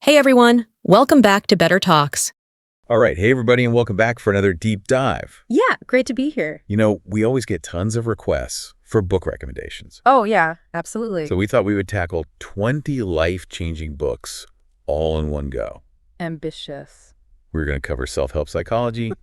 Hey everyone, welcome back to Better Talks. All right. Hey, everybody, and welcome back for another deep dive. Yeah, great to be here. You know, we always get tons of requests for book recommendations. Oh, yeah, absolutely. So we thought we would tackle 20 life-changing books all in one go. Ambitious. We're going to cover self-help psychology,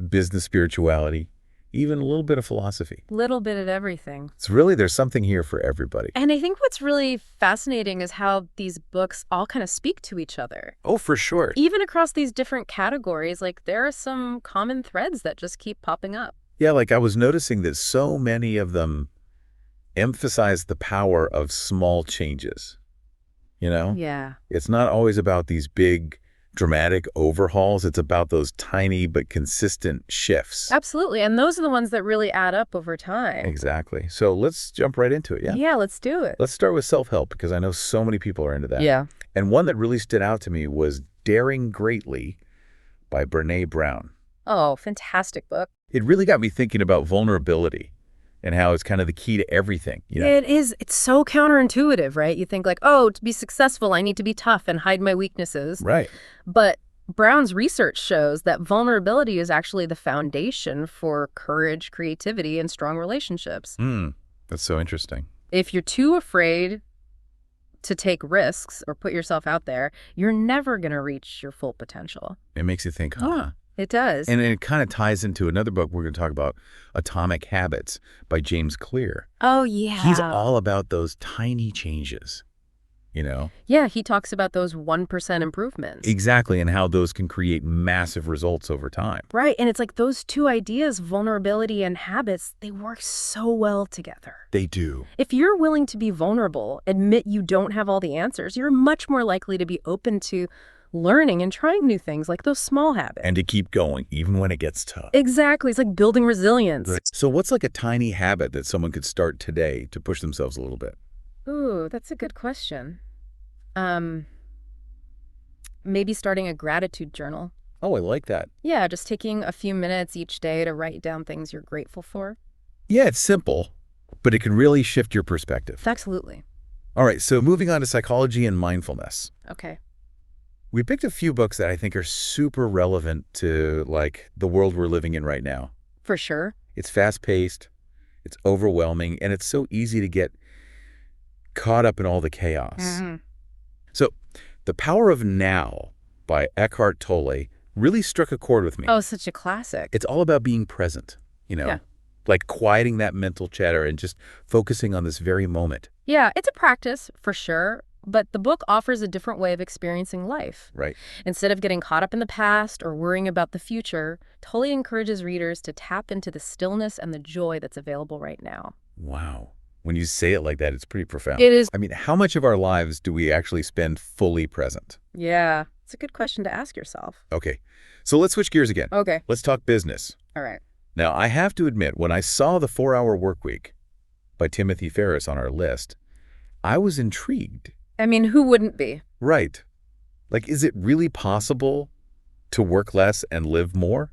business spirituality, even a little bit of philosophy. Little bit of everything. There's something here for everybody. And I think what's really fascinating is how these books all kind of speak to each other. Oh, for sure. Even across these different categories, like there are some common threads that just keep popping up. Yeah, like I was noticing that so many of them emphasize the power of small changes. You know? Yeah. It's not always about these big, dramatic overhauls. It's about those tiny but consistent shifts. Absolutely. And those are the ones that really add up over time. Exactly. So let's jump right into it, yeah? Yeah, let's do it. Let's start with self-help because I know so many people are into that. Yeah. And one that really stood out to me was Daring Greatly by Brené Brown. Oh, fantastic book. It really got me thinking about vulnerability and how it's kind of the key to everything. You know? It is. It's so counterintuitive, right? You think like, oh, to be successful, I need to be tough and hide my weaknesses. Right. But Brown's research shows that vulnerability is actually the foundation for courage, creativity, and strong relationships. That's so interesting. If you're too afraid to take risks or put yourself out there, you're never going to reach your full potential. It makes you think, huh? It does. And it kind of ties into another book we're going to talk about, Atomic Habits by James Clear. Oh, yeah. He's all about those tiny changes, you know? Yeah, he talks about those 1% improvements. Exactly, and how those can create massive results over time. Right, and it's like those two ideas, vulnerability and habits, they work so well together. They do. If you're willing to be vulnerable, admit you don't have all the answers, you're much more likely to be open to learning and trying new things like those small habits. And to keep going, even when it gets tough. Exactly. It's like building resilience. Right. So what's like a tiny habit that someone could start today to push themselves a little bit? Ooh, that's a good question. Maybe starting a gratitude journal. Oh, I like that. Yeah, just taking a few minutes each day to write down things you're grateful for. Yeah, it's simple, but it can really shift your perspective. Absolutely. All right, so moving on to psychology and mindfulness. Okay. We picked a few books that I think are super relevant to, like, the world we're living in right now. For sure. It's fast-paced, it's overwhelming, and it's so easy to get caught up in all the chaos. So, The Power of Now by Eckhart Tolle really struck a chord with me. Oh, such a classic. It's all about being present, you know? Yeah. Like quieting that mental chatter and just focusing on this very moment. Yeah, it's a practice, for sure. But the book offers a different way of experiencing life. Right. Instead of getting caught up in the past or worrying about the future, Tolle encourages readers to tap into the stillness and the joy that's available right now. Wow. When you say it like that, it's pretty profound. It is. I mean, how much of our lives do we actually spend fully present? Yeah, it's a good question to ask yourself. Okay, so let's switch gears again. Okay. Let's talk business. All right. Now, I have to admit, when I saw The 4-Hour Workweek by Timothy Ferriss on our list, I was intrigued. I mean, who wouldn't be? Right. Like, is it really possible to work less and live more?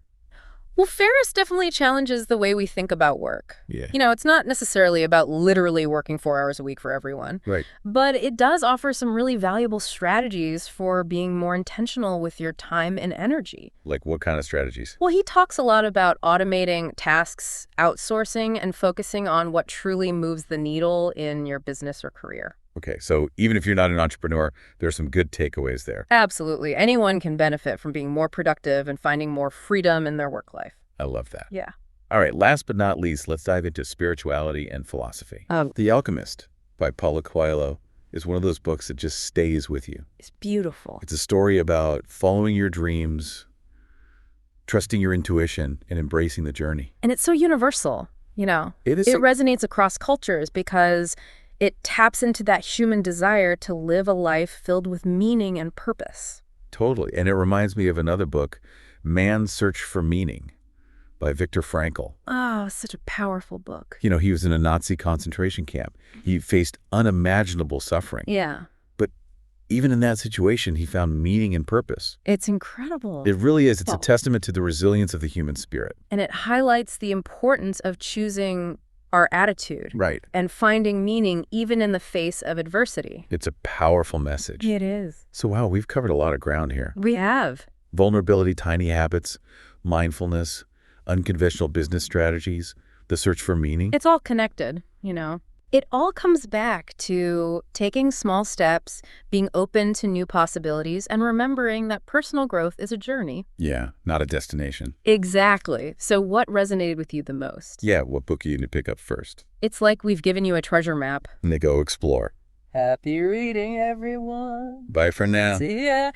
Well, Ferriss definitely challenges the way we think about work. Yeah. You know, it's not necessarily about literally working 4 hours a week for everyone. Right. But it does offer some really valuable strategies for being more intentional with your time and energy. Like what kind of strategies? Well, he talks a lot about automating tasks, outsourcing, and focusing on what truly moves the needle in your business or career. Okay, so even if you're not an entrepreneur, there are some good takeaways there. Absolutely. Anyone can benefit from being more productive and finding more freedom in their work life. I love that. Yeah. All right, last but not least, let's dive into spirituality and philosophy. The Alchemist by Paulo Coelho is one of those books that just stays with you. It's beautiful. It's a story about following your dreams, trusting your intuition, and embracing the journey. And it's so universal, you know. It is. It resonates across cultures because it taps into that human desire to live a life filled with meaning and purpose. Totally. And it reminds me of another book, Man's Search for Meaning by Viktor Frankl. Oh, such a powerful book. You know, he was in a Nazi concentration camp. He faced unimaginable suffering. Yeah. But even in that situation, he found meaning and purpose. It's incredible. It really is. It's a testament to the resilience of the human spirit. And it highlights the importance of choosing our attitude, Right. and finding meaning even in the face of adversity. It's a powerful message. It is. So, wow, we've covered a lot of ground here. We have. Vulnerability, tiny habits, mindfulness, unconventional business strategies, the search for meaning. It's all connected, you know. It all comes back to taking small steps, being open to new possibilities, and remembering that personal growth is a journey. Yeah, not a destination. Exactly. So what resonated with you the most? Yeah, what book are you going to pick up first? It's like we've given you a treasure map. And they go explore. Happy reading, everyone. Bye for now. See ya.